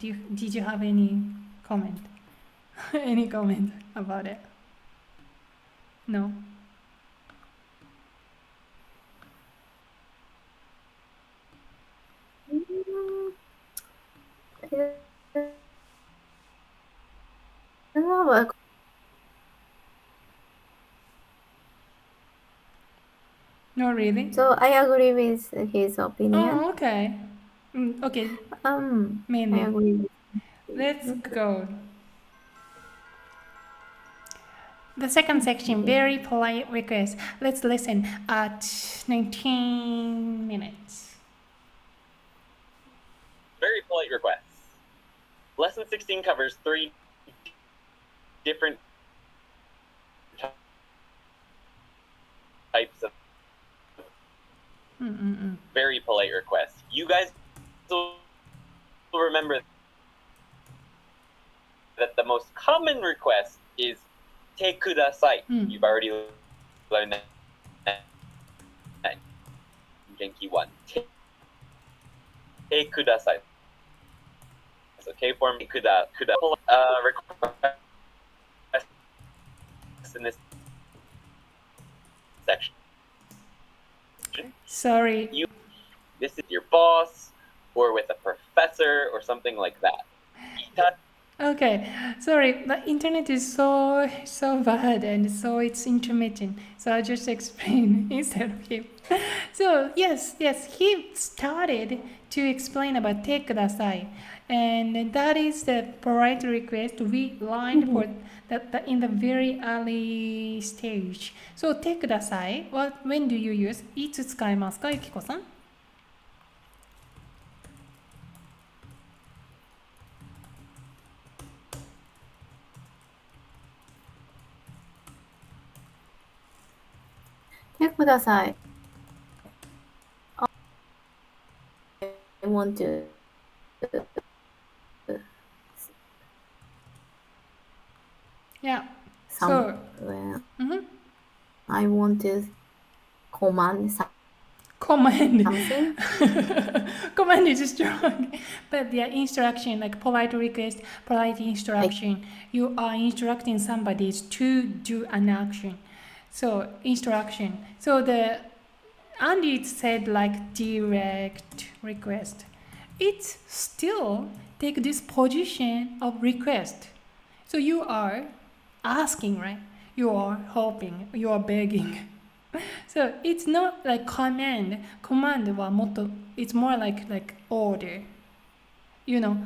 Did you have any comment? Any comment about it? No? Not really? So I agree with his opinion. Oh, okay. Okay, I mainly. agree with Let's go. The second section, very polite request. Let's listen at 19 minutes. Very polite requests. Lesson 16 covers 3 different types of very polite requests. You guys will remember that the most common request is "te kudasai." You've already learned that in Genki 1. Te kudasai. So K form kuda request in this section. Sorry. This is your boss, or with a professor, or something like that. Okay, sorry, the internet is so bad and so it's intermittent. So I'll just explain instead of him. So yes, he started to explain about take kudasai, and that is the polite request we learned for that in the very early stage. So take kudasai, when do you use? いつ使いますか、ゆきこさん? Take kudasai. I want to Yeah. So I want to command command. something. Command is strong. But yeah, instruction, like polite request, polite instruction. You are instructing somebody to do an action. So instruction. So the Andy said like direct request. It's still take this position of request. So you are asking, right? You are hoping, you are begging. So it's not like command. Command wa motto, it's more like order. You know,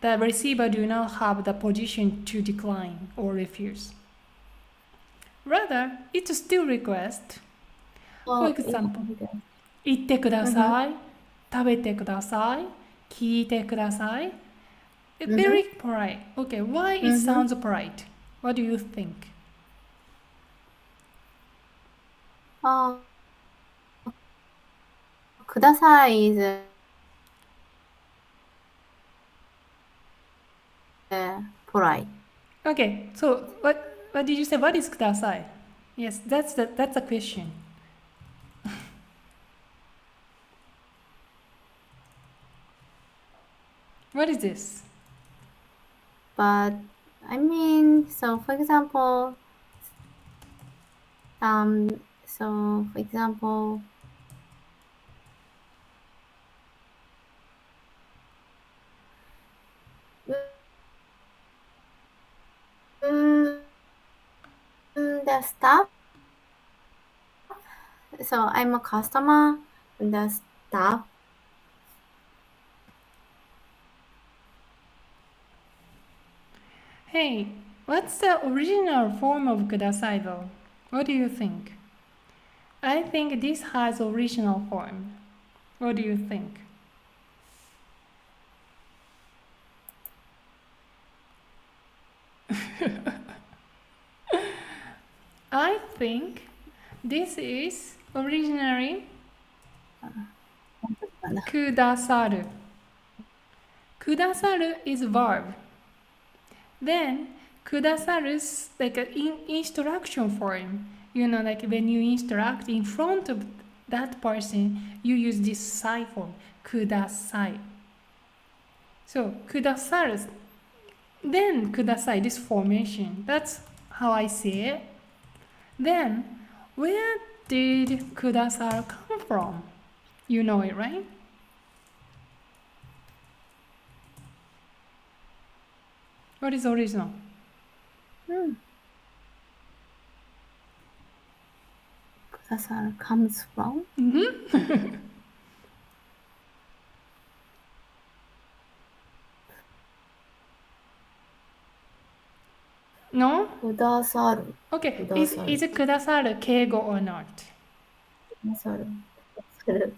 the receiver do not have the position to decline or refuse. Rather, it's still request. For example, 言ってください、食べてください、聞いてください. Very polite. Okay, why it sounds polite? What do you think? Kudasai is polite. Okay, so what did you say? What is kudasai? Yes, that's a question. What is this? But I mean, so for example, the staff. So I'm a customer, and the staff. Hey, what's the original form of kudasai though? What do you think? I think this has original form. What do you think? I think this is originally kudasaru. Kudasaru is verb. Then kudasaru's like an instruction form. You know, like when you instruct in front of that person, you use this sai form, kudasai. So, くださる then ください this formation. That's how I see it. Then, where did くださる come from? You know it, right? What is original? くださる comes from? No? くださる。 Okay. くださる。 Is くださる敬語 or not? くださる。くださる。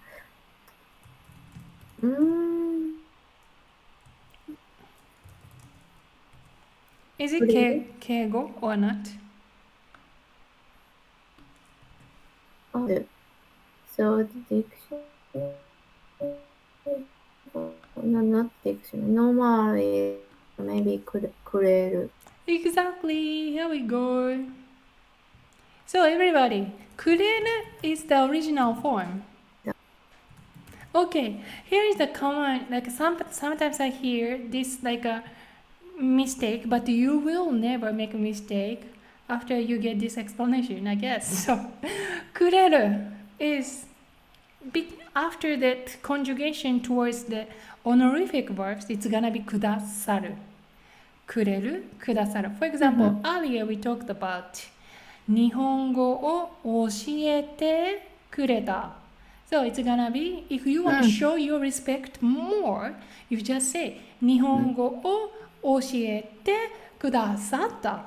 Is it 敬語 or not? So, diction. No, not diction. Normally, maybe くれる。 Exactly. Here we go. So everybody, くれる is the original form. Okay, here is the common, like sometimes I hear this like a mistake, but you will never make a mistake after you get this explanation, I guess. So, くれる is after that conjugation towards the honorific verbs, it's gonna be くださる。くれる、くださる。For example, earlier we talked about 日本語を教えてくれた。So it's gonna be, if you want to show your respect more, you just say 日本語を教えてくださった。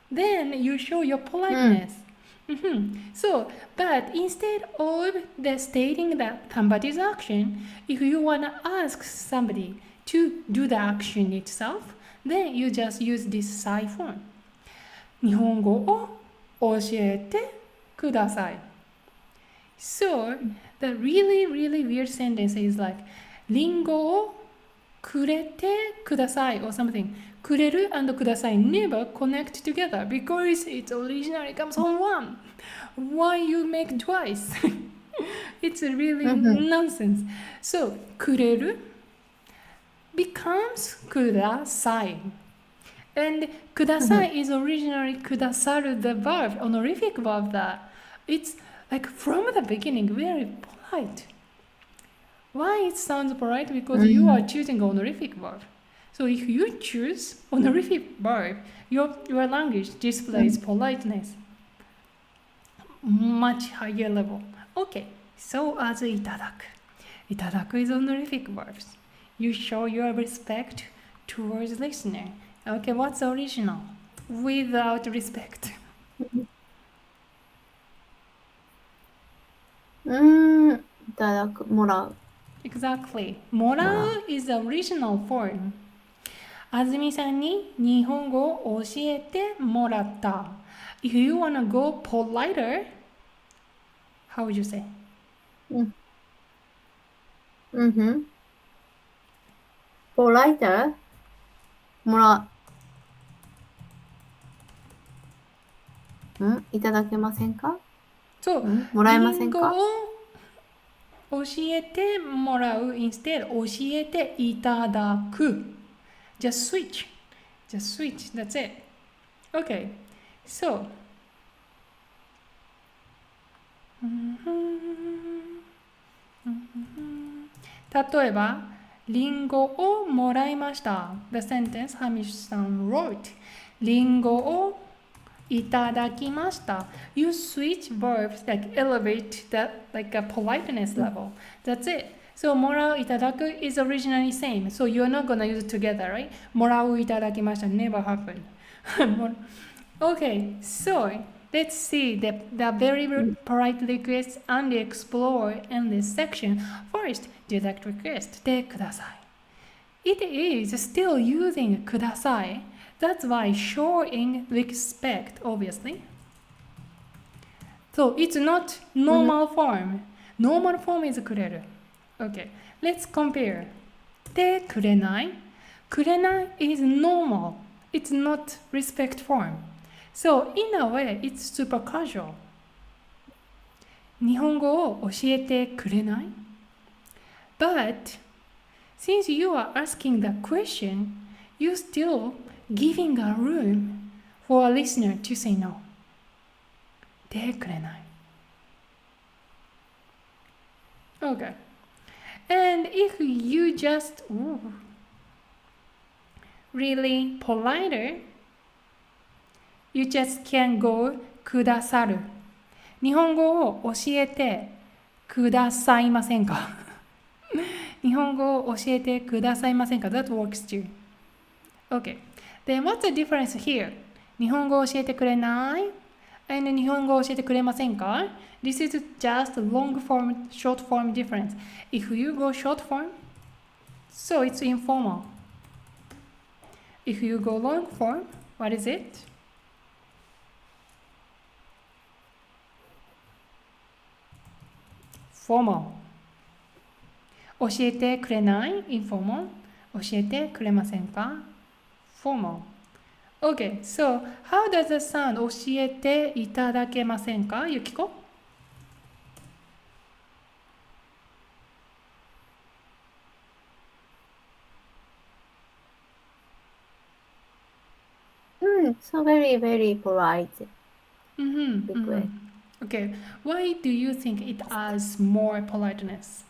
Then you show your politeness. So, but instead of the stating that somebody's action, if you want to ask somebody to do the action itself, then you just use this SAI form. 日本語を教えてください。So, the really weird sentence is like リンゴをくれてください or something. くれる and ください never connect together because it originally comes from one. Why you make twice? It's really nonsense. So, くれる becomes ください. And ください is originally くださる the verb, honorific verb that it's like from the beginning very polite. Why it sounds polite? Because you are choosing honorific verb. So if you choose honorific verb, your language displays politeness. Much higher level. Okay, so as いただく. いただく is honorific verbs. You show your respect towards listener. Okay, what's original? Without respect. いただく、もらう。Exactly. もらう is the original form. あずみさんに日本語を教えてもらった。If you wanna go politer, how would you say? Politer? もらう。いただけませんか？そう、もらえませんか？リンゴを教えてもらう instead 教えていただく。Just switch. Just switch. That's it. Okay. So. 例えば、リンゴをもらいました。The sentence Hamish-san wrote. リンゴをいただきました。You switch verbs like elevate that like a politeness level. That's it. So もらういただく is originally same. So you're not gonna use it together, right? もらういただきました never happened. Okay, so let's see the very polite requests and explore in this section. First, direct request でください。It is still using ください. That's why showing respect, obviously. So it's not normal form. Normal form is くれる. Okay, let's compare. でくれない. くれない is normal. It's not respect form. So in a way, it's super casual. 日本語を教えてくれない? But since you are asking the question, you're still giving a room for a listener to say no. でくれない。Okay. And if you just really politer, you just can go くださる。日本語を教えてくださいませんか日本語を教えてくださいませんか That works too. Okay. Then what's the difference here? 日本語を教えてくれない and 日本語を教えてくれませんか This is just long form, short form difference. If you go short form, so it's informal. If you go long form, what is it? Formal. 教えてくれない informal. 教えてくれませんか formal. Okay, so how does it sound? 教えていただけませんか Yukiko? So very, very polite Mm-hmm, request. mm-hmm. Okay, why do you think it adds more politeness?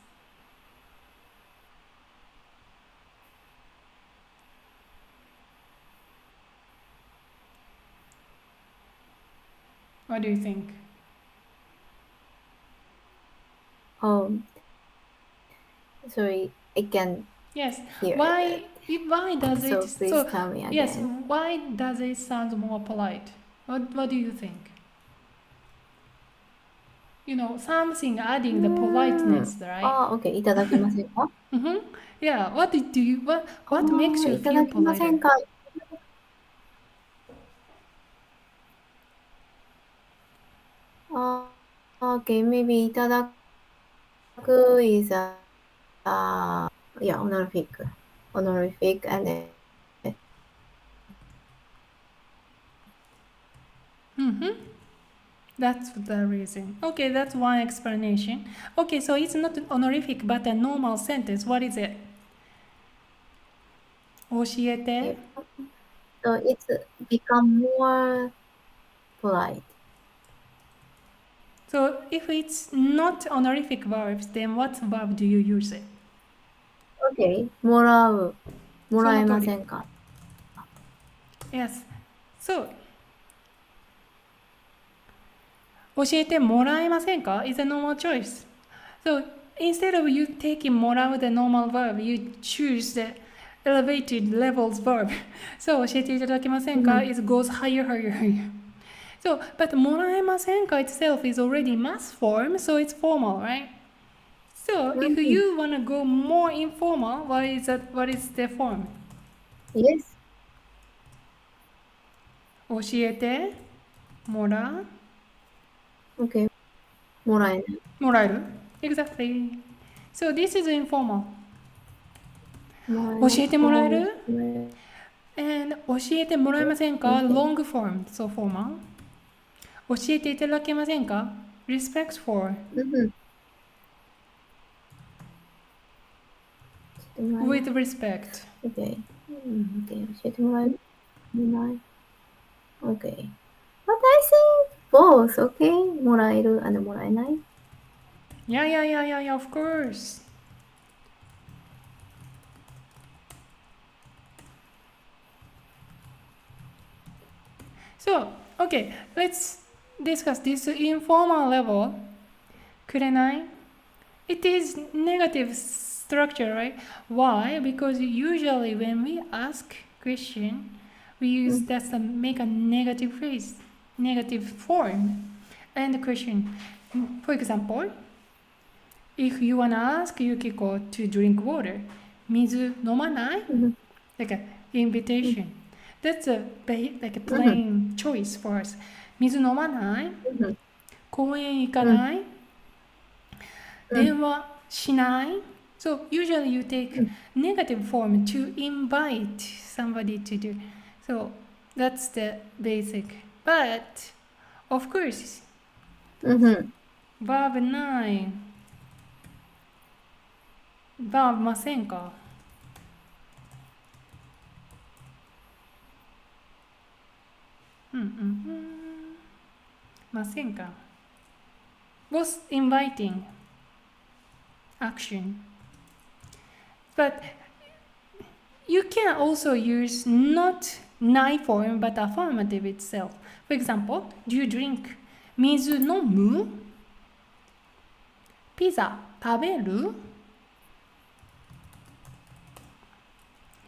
What do you think? Sorry, I can Yes. hear Why does So it please tell me yes, again. why does it sound more polite? What do you think? You know, something adding the politeness, right? Okay. いただけませんか Mm-hmm. Yeah. What makes you いた feel だけませ polite? んか Okay, maybe いただく is honorific. Honorific and Mm-hmm. That's the reason. Okay, that's one explanation. Okay, so it's not an honorific but a normal sentence. What is it? 教えて so it's become more polite. So if it's not honorific verbs, then what verb do you use it? Okay. もらう。もらえませんか Yes. So 教えてもらえませんか is a normal choice. So instead of you taking もらう the normal verb, you choose the elevated levels verb. So 教えていただけませんか it goes higher, higher, higher. So, but もらえませんか itself is already mass form, so it's formal, right? So if you want to go more informal, what is the form? Yes. 教えてもら Okay. もらえない。もらえる Exactly. So this is informal. 教えてもらえる And 教えてもらえませんか Long form, so formal. 教えていただけませんか Respect for. With respect. Okay. Okay. 教えてもらえる Okay. But I think both, okay? もらえる and もらえない Yeah, of course. So, okay, let's discuss this informal level. くれない It is negative structure, right? Why? Because usually when we ask question, we use that to make a negative phrase, negative form. And the question, for example, if you wanna ask Yukiko to drink water, 水飲まない Like an invitation. That's like a plain choice for us. 水飲まない公園行かない電話しない So usually you take negative form to invite somebody to do. So that's the basic. But of course, verb 9. verb ませんかませんか was inviting action. But you can also use not nai form but affirmative itself. For example, do you drink? 水飲む? Pizza 食べる?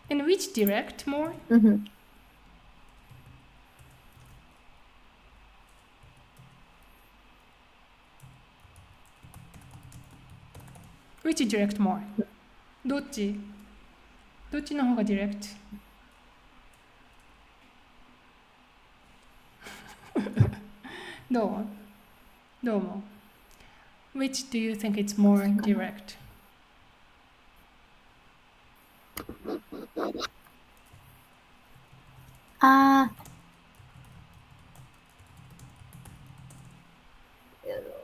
And which direct more? Which direct more? どっちの方が direct? どうも Which do you think it's more direct?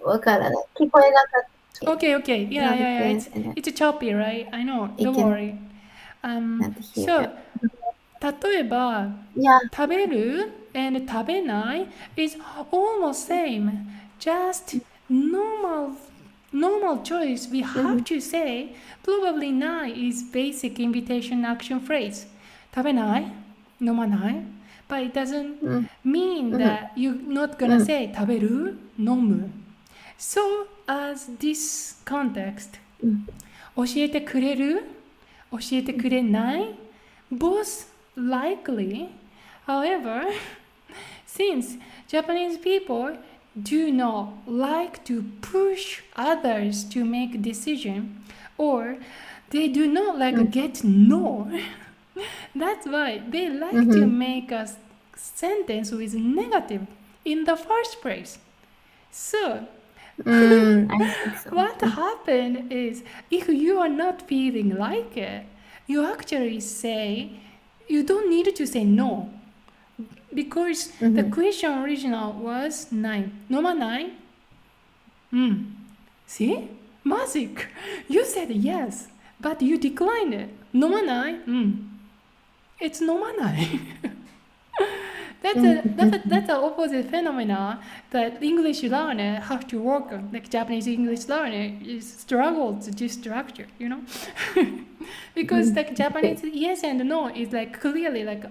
わからない。聞こえなかった。Okay. Yeah. It's choppy, right? I know. Don't worry. So, 例えば、食べる and 食べない is almost same. Just normal choice. We have to say probably ない is basic invitation action phrase. 食べない 飲まない But it doesn't mean that you're not gonna say 食べる飲む So, as this context, 教えてくれる教えてくれない both likely. However, since Japanese people do not like to push others to make decision or they do not like get no, that's why they like to make a sentence with negative in the first place. So, I think so. what happened is if you are not feeling like it, you actually say you don't need to say no because the question original was ない飲まない See? Magic! You said yes, but you declined it. 飲まない It's 飲まない That's an opposite phenomena that English learner have to work on. Like Japanese English learner is struggle to do structure, you know, because like Japanese yes and no is like clearly like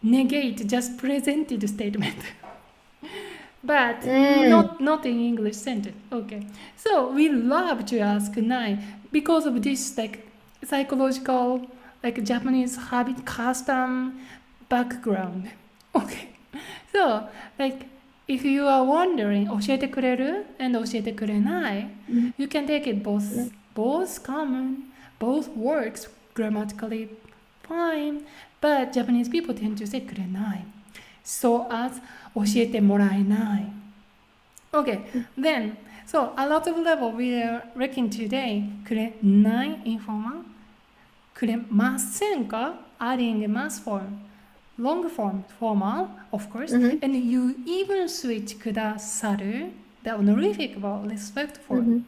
negate just presented statement, but not in English sentence. Okay, so we love to ask nai because of this like psychological like Japanese habit custom background. Okay, so like if you are wondering 教えてくれる and 教えてくれない you can take it both common, both works grammatically fine, but Japanese people tend to say くれない so as 教えてもらえない Okay, then so a lot of level we are working today くれない informal くれませんか adding a mass form long form, formal, of course, and you even switch くださる, the honorific about respectful.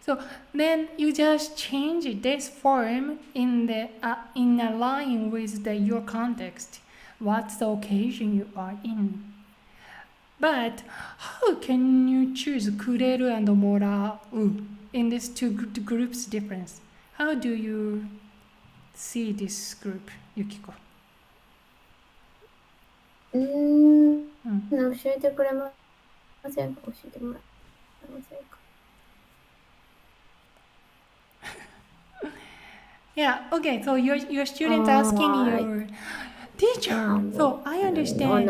So then you just change this form in a line with your context. What's the occasion you are in? But how can you choose くれる and もらう in these two groups difference? How do you see this group, Yukiko? 教えてくれませんか教えてもらえませんか Yeah, okay, so your student asking your teacher. So I understand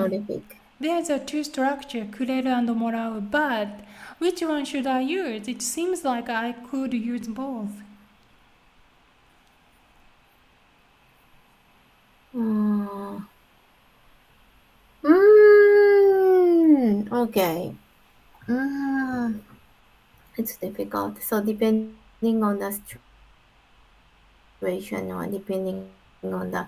there's a two structure, くれる and もらう, but which one should I use? It seems like I could use both. Okay. It's difficult. So depending on the situation or depending on the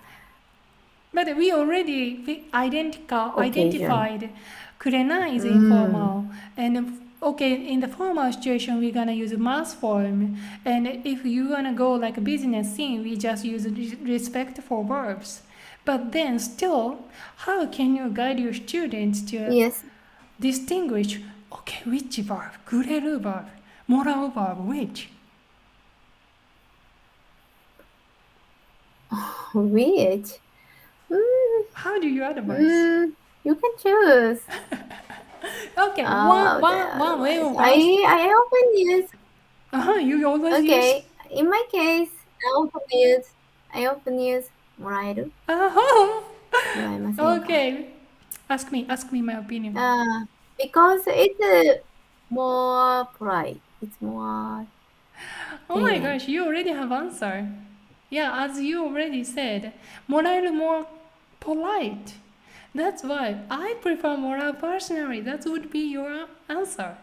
But we already identified くれない is informal. And okay, in the formal situation, we're gonna use mass form. And if you wanna go like a business scene, we just use respectful verbs. But then still, how can you guide your students to Yes. distinguish, okay, which verb, くれる verb, もらう verb, which? Which? How do you advise? You can choose. Okay, one way of I often use. you always Okay. use. In my case, I often use もらえる。もらえませんか。Okay, ask me my opinion. Because it's more polite. It's more. Oh my gosh, you already have answer. Yeah, as you already said, もらえる more polite. That's why I prefer もらう personally. That would be your answer.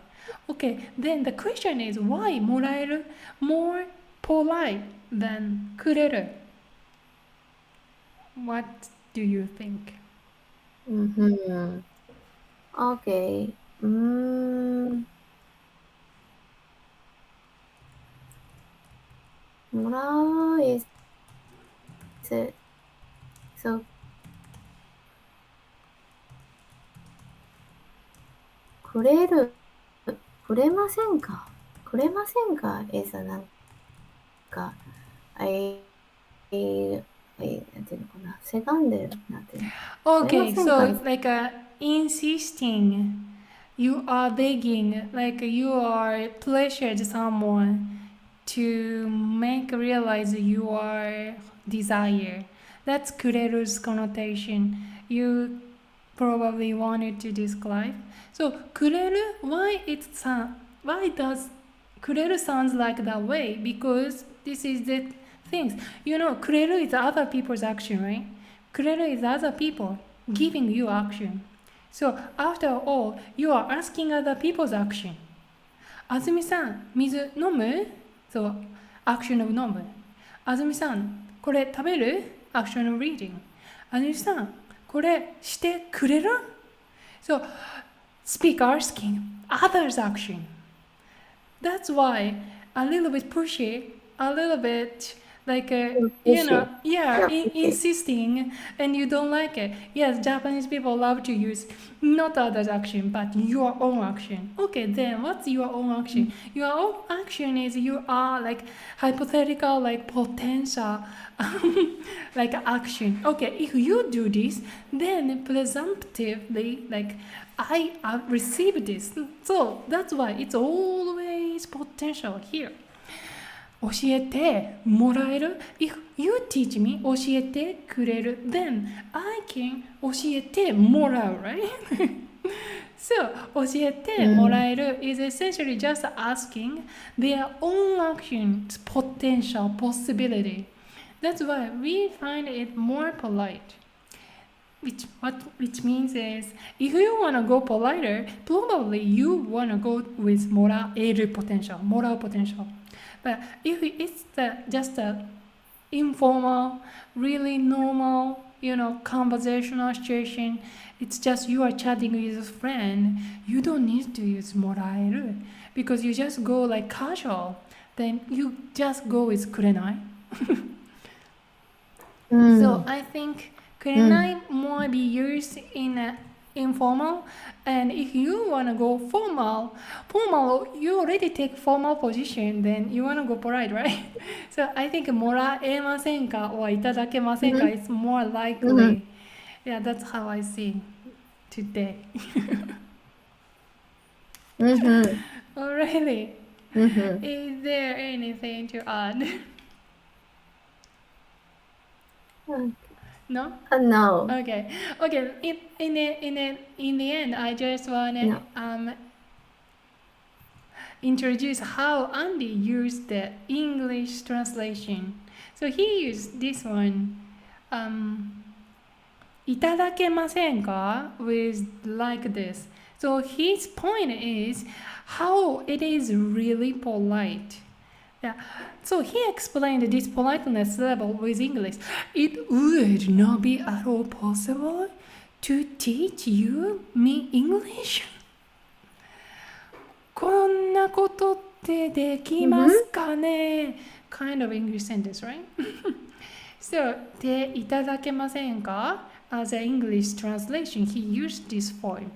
Okay, then the question is why もらえる more polite than くれる? What do you think? Okay. Moral is so くれるくれませんかくれませんか is なんかなんていうのかなせがんでるなんていうの Okay, so like insisting, you are begging, like you are pressured someone to make realize your desire. That's くれru's connotation. You probably wanted to describe. So くれる, why does くれる sounds like that way? Because this is the things. You know, くれる is other people's action, right? くれる is other people giving you action. So after all, you are asking other people's action. あずみさん、水飲む？そう、アクションを飲む。あずみさん、これ食べる？アクションを reading。あずみさん、これしてくれる？So, speak asking others action. That's why a little bit pushy, a little bit like insisting, and you don't like it. Yes, Japanese people love to use not others action, but your own action. Okay, then what's your own action? Your own action is you are like hypothetical, like potential, like action. Okay, if you do this, then presumptively, like I received this. So that's why it's always potential here. 教えてもらえる If you teach me 教えてくれる Then I can 教えてもらう right? So 教えてもらえる is essentially just asking their own actions potential possibility. That's why we find it more polite. Which means is if you want to go politer, probably you want to go with もらえる potential, もらう potential. But if it's just a informal, really normal, conversational situation, it's just you are chatting with a friend, you don't need to use もらえる because you just go like casual. Then you just go with くれない So I think くれない more be used in informal, and if you want to go formal, you already take formal position, then you want to go polite, right? So I think もらえませんか or いただけませんか is more likely. Yeah, that's how I see today. Oh, really? Is there anything to add? No? No. Okay. In the end, I just wanna introduce how Andy used the English translation. So he used this one. いただけませんか with like this. So his point is how it is really polite. Yeah. So he explained this politeness level with English. It would not be at all possible to teach me English. こんなことってできますかね Kind of English sentence, right? So, でいただけませんか As an English translation, he used this form.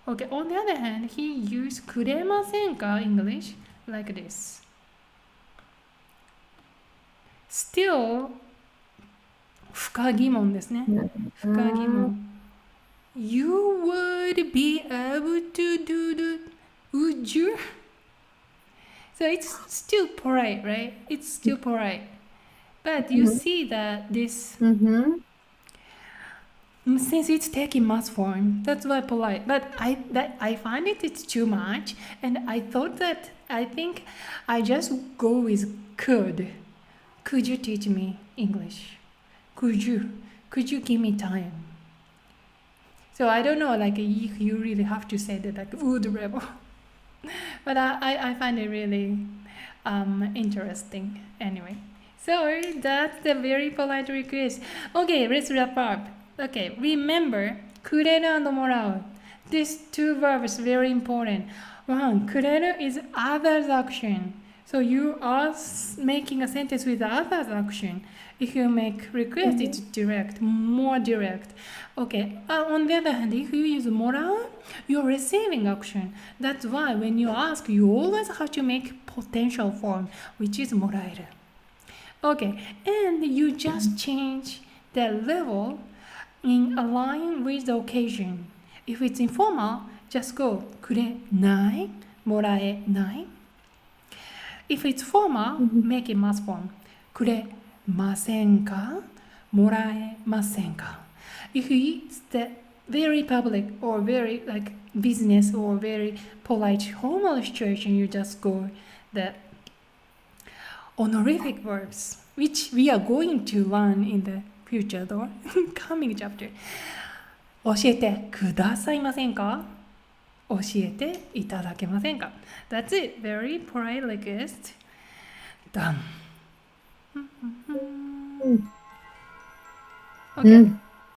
Okay, on the other hand, he used くれませんか English like this. Still, 不可疑問ですね。不可疑問。You would be able to do the would you? So it's still polite, right? It's still polite. But you see that this, since it's taking mass form, that's why polite. But I find it's too much, and I thought that I think I just go with could. Could you teach me English? Could you give me time? So I don't know, like if you really have to say that like would rebel. But I find it really interesting anyway. So that's the very polite request. Okay, let's wrap up. Okay, remember くれる and もらう. These two verbs very important. One, くれる is others action. So you are making a sentence with others action. If you make request, it's direct, more direct. Okay, on the other hand, if you use もらう, you're receiving action. That's why when you ask, you always have to make potential form, which is もらえる. Okay, and you just change the level in line with the occasion. If it's informal, just go くれない、もらえない. If it's formal, make it mass form. くれませんか、もらえませんか. If it's the very public or very like business or very polite formal situation, you just go the honorific verbs, which we are going to learn in the future or coming chapter. 教えてくださいませんか、教えていただけませんか. That's it. Very polite request. Done. Okay.